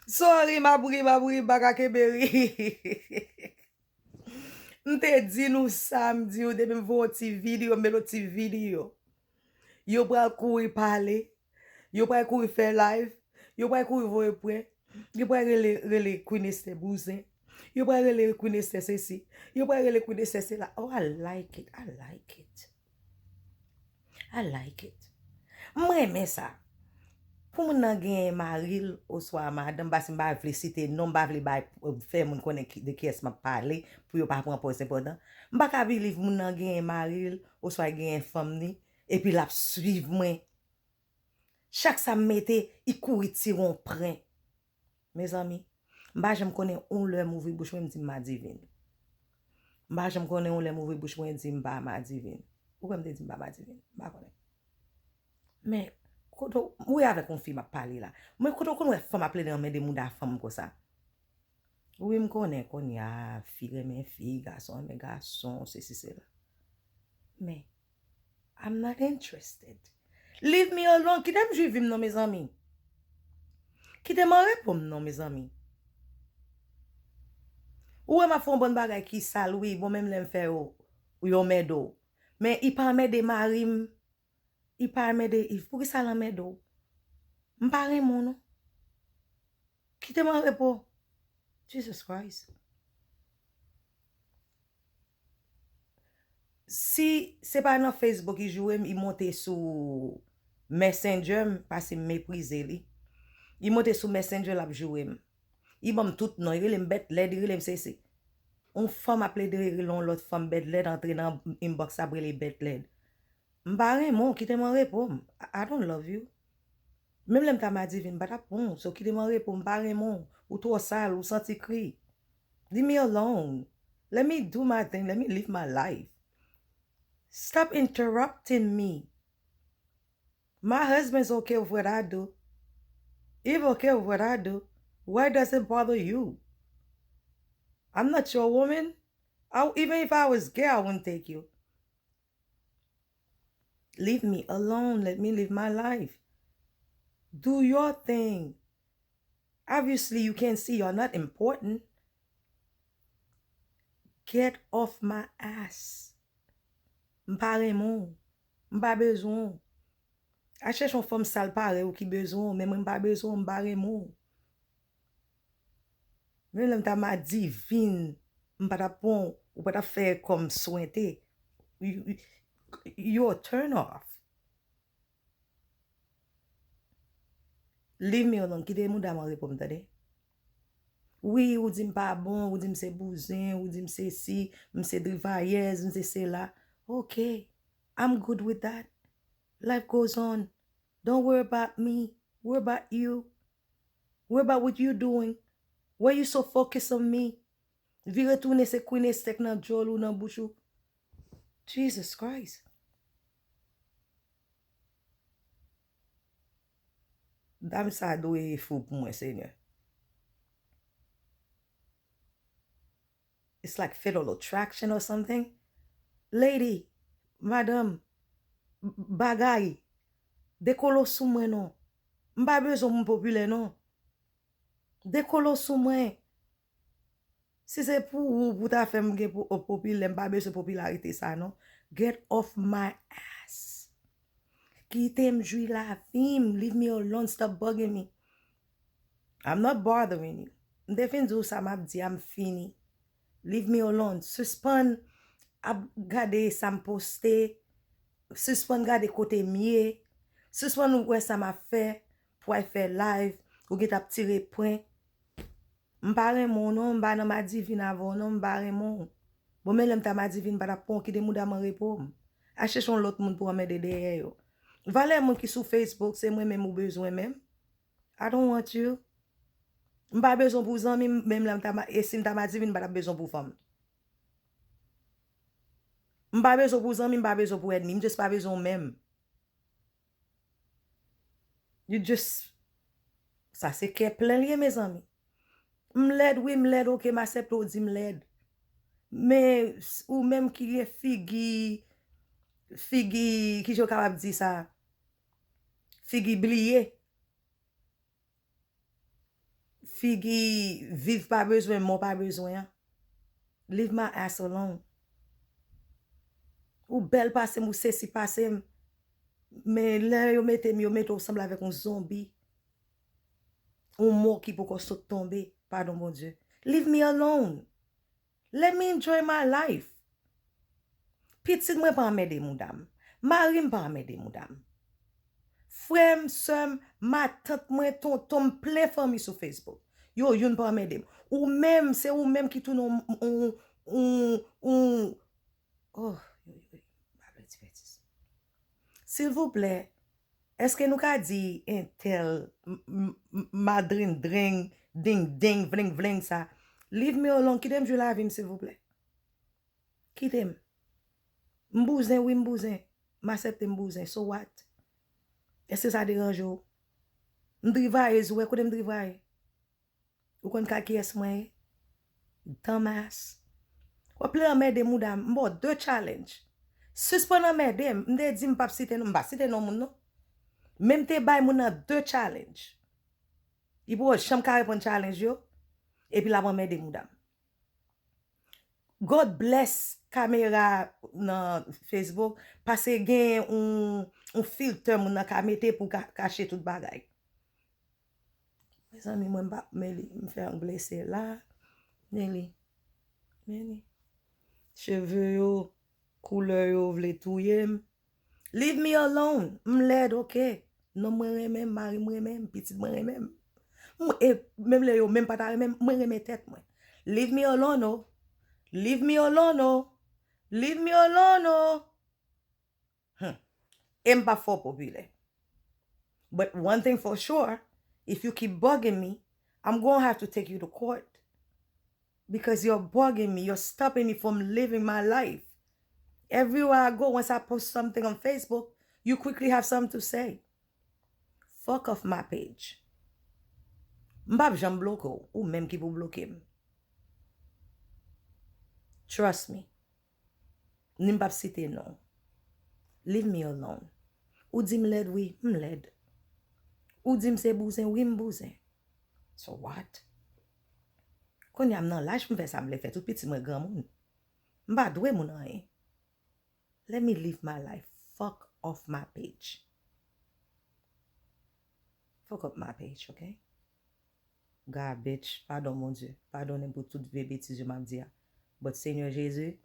Sorry, ma bouri, baka keberi. M'te dit nous samedi, ou demi m'vo ti video, m'belo ti video. Yo pral kouri parler, yo pral kouri faire live, yo pral kouri voye pre, yo pral rele Queen Esther Bousin, yo pral rele Queen Esther ceci, yo pral rele Queen Esther cela. Oh, I like it, I like it. I like it. Mwen men sa. Pou moun nan gen maril ou swa madame basi mba vle cite non mba vle bay fè moun konen de kes m'a parle pou yo pa pran pos important. Mba ka biliv moun nan gen maril ou swa gen femme ni et puis la suiv mwen. Chaque sa mette i kouri tiron pren. Mes amis, mba jem konen on le mouvi bouche mwen di ma divine. Mba jem konen on le mouvi bouche mwen di mba ma divine. Ou mwen di mba ma divine? Mba konen. Mais koto oui avec un film à parler là. Moi koto kon femme appeler dans des moun da femme comme ça. Oui me connais qu'on y a fille mes filles, garçon mes garçons, c'est là. Mais I'm not interested. Leave me alone. Qui t'aime juive non mes amis. Qui t'aime répondre non mes amis. Ou m'a font bonne bagay qui sale oui, bon même l'aime faire ou yo medo. Mais il pas m'aider marim. Il pas m'aider, il faut que ça la medo. M'pare mon non. Qui te m'en répond? Jesus Christ. Si c'est pas dans Facebook il joue, il monte sur Messenger parce qu'il méprise li. Il monte sur Messenger la jouer. Il bam tout non, il aime bête l'aide, il aime c'est. On femme appelé de l'autre femme bête l'aide entrer dans inbox après les bête l'aide. M'pare mon qui te m'en répond? I don't love you. Même l'aime ta m'a dit vin pas bon, so qui te m'en répond? M'pare mon ou trop sale ou senti cri. Leave me alone. Let me do my thing. Let me live my life. Stop interrupting me. My husband's okay with what I do. If okay with what I do, why does it bother you? I'm not your woman. Even if I was gay, I wouldn't take you. Leave me alone. Let me live my life. Do your thing. Obviously, you can't see you're not important. Get off my ass. M'pare mon. M'pa besoin. A cherche une femme sale pare ou qui besoin, mais m'pa besoin m'pare mon. Même l'homme ta ma divine, m'pa ta pon, ou pas ta faire comme sointé. You're a turn off. Leave me alone. Qui te mou da man répondre tade? Oui, ou dit m'pas bon, ou dit m'se bousin, ou dit m'se si, m'se drivaillez, m'se c'est là. Okay, I'm good with that. Life goes on. Don't worry about me. Worry about you. Worry about what you're doing. Why you so focused on me? Vi retourner se Queen Esther nan jol ou nan bouchou. Jesus Christ. Dam sa do e fou pou mwen, Seigneur. It's like fatal attraction or something. Lady, madame, bagay, dekolo sou mwen non. Mba bezon moun populaire non. Dekolo sou mwen. Si c'est pour ta femme qui pour populaire, mba bezon popularité ça non. Get off my ass. Quitte m'joui la film, leave me alone, stop bugging me. I'm not bothering you. M'defin dou sa m'a di I'm fini. Leave me alone. Suspend ap gade sa m'poste. Suspend gade kote miye. Suspend ou sa m'a fait pour faire live ou get ap tire point. M'pare mon non, m'ba nan ma divine avant non, m'pare mon. Bon men lem ta ma divine pa ta pon ki de mou da man repom. A cherchon l'autre moun pour m'aider derrière yo. Valè moun ki sou Facebook, c'est moi même ou besoin même. I don't want you. M'pa besoin pour zanmi, même lem ta ma esim ta ma divine pa ta besoin pour femme. M'pa besoin pour zanmi, m'pa besoin pour ennemi, m'just pas besoin même. You just ça c'est que plein lié mes amis. M'led oui m'led OK m'accepte ou di m'led. Mais ou même qui est figi qui je capable dire ça. Figi bliye. Figi vive pas besoin, mon pas besoin. Leave my ass alone. Ou bel passe, ou ceci passe. Mais là, yo mette ensemble avec un zombie. Un mort qui peut saute tomber. Pardon, mon Dieu. Leave me alone. Let me enjoy my life. Petit moi pas m'aider, madame. Mari pas m'aider, madame. Frère, soeur, ma tante, moi, ton plein famille sur Facebook. Yo, yon pas m'aider. Ou même, c'est ou même qui tourne oh, s'il vous plaît, est-ce que nous ka dit un tel madrin dring ding vling vling ça? Leave me alone, quittez-moi je la vie, s'il vous plaît. Quittez-moi. M'bousin, oui, m'bousin. M'accepte m'bousin, so what? Est-ce que ça dérange ou? M'drivaye, ou écoute m'drivaye. Ou kon ka qui est moi? Dumbass. Ou plein m'aider moudam, m'bo deux challenge. Suspend m'aider, m'de di m'pap citer non moun non. Même te bay moun nan deux challenge. Il peut cham ka répondre challenge yo et puis la m'aider moudam. God bless caméra dans Facebook parce que gen un filtre moun nan ka mette pour cacher tout bagay. Mes amis moi m'pa me faire blesser là. Nelly. Cheveux yo, couleur yo vle touye. Leave me alone. M'led ok. Non moi même mari moi même petit moi même. Et même les yo même pas ta même moi même tête moi. Leave me alone oh. Leave me alone oh. Leave me alone oh. I'm pas fort populaire. But one thing for sure, if you keep bugging me, I'm going to have to take you to court. Because you're bugging me. You're stopping me from living my life. Everywhere I go, once I post something on Facebook, you quickly have something to say. Fuck off my page. M'bap j'en bloque ou même qui pour bloquer. Trust me. N'mbap citer non. Leave me alone. Ou di m'led oui, m'led. Ou di m'se bousin, oui m'bousin. So what? Kon yam nan l'âge m'fè ça m'le fait tout petit moi grand moun. M'ba doué moun an. Let me live my life. Fuck off my page. Fuck up my page, okay? Garbage. Pardon, mon Dieu. Pardonnez pour toutes les bêtises je m'en dis. But Seigneur Jésus,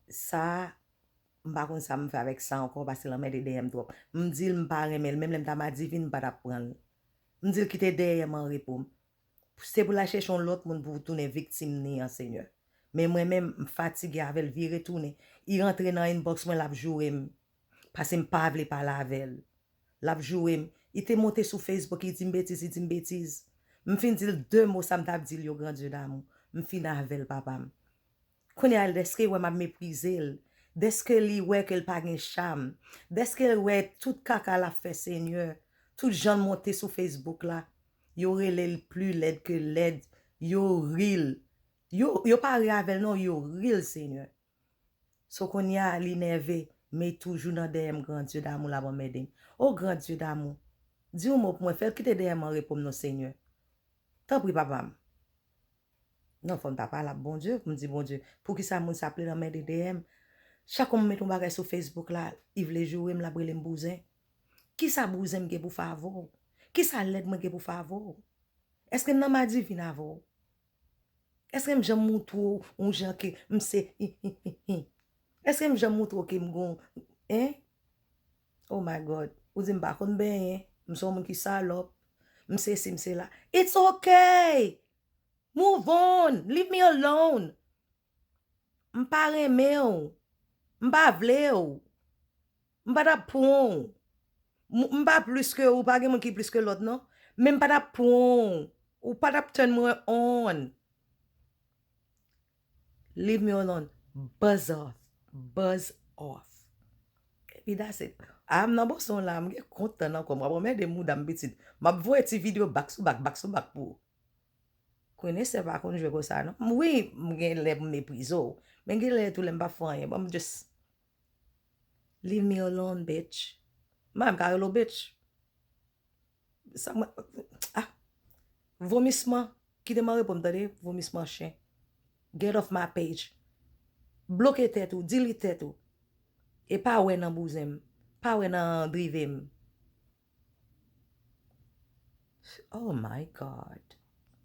ça, m'pa kon ça me fait avec ça encore parce que la mère de DM trop. M'dit m'pa remel, même l'm ta ma divine pas d'apprendre. M'dit quitter derrière m'en répond. C'est pour la chercher l'autre monde pour tourner victime ni Seigneur. Mais moi-même fatigué avec le vie retourner. Il rentre dans inbox moi l'a jouer parce que m'pa vle parler avec. L'a jouer, il était monté sur Facebook, il dit une bêtise. M'fin dit deux mots ça m't'a dit yo grand Dieu d'amour. M'fin avec papa. Quand il deske ouais m'a méprisé, deske li ouais qu'elle pas gen cham, deske ouais tout caca la fait Seigneur, tout gens monté sur Facebook là, yo relè plus laid que laid, yo real. Yo pas avec non, yo real Seigneur. So qu'on y a l'énervé, mais toujours dans DM grand Dieu d'amour là bon m'aider. Oh grand Dieu d'amour. Dis-moi pour moi faire quitter DM en répondre non Seigneur. T'en prie papa. Non, faut pas parler bon Dieu, me dit bon Dieu, pour qui ça moun s'appelle dans mes DM. Chaque on met ton bagage sur Facebook là, il veut jouer me la brûler m'bousin. Qui ça bousin me pour favor? Qui ça l'aide me pour favor? Est-ce que nan m'a dit vin avant? Est-ce que j'aime montre un gens que m'se est-ce que j'aime montre que m'gon hein? Oh my God, ou dit m'pa kon ben, m'son moun qui salope. M'se si m'se là. It's okay. Move on. Leave me alone. M'pa reme ou. M'pa vle ou. M'pa da pon. M'pa plus que ou pas gen qui plus que l'autre non. Même pas da pon. Ou pas da turn moi on. Leave me alone. Buzz off. Buzz off. Et puis that's it. I'm nan bon son là, m'ge content encore. Moi m'a des mou dam petit. M'a voye ti vidéo back to back pour. Connaissez pas qu'on joue comme ça non? Oui, m'gen les mépriso. Mais m'gen les tout les pas faire. Bon just leave me alone bitch. Mam ka lo bitch. Ça ah, vomissement qui démarre pour me donner vomissement chien. Get off my page. Bloquez tête ou, delete tête ou. Et pas ouais nan bouzem. Pas ouais nan drivem. Oh my God.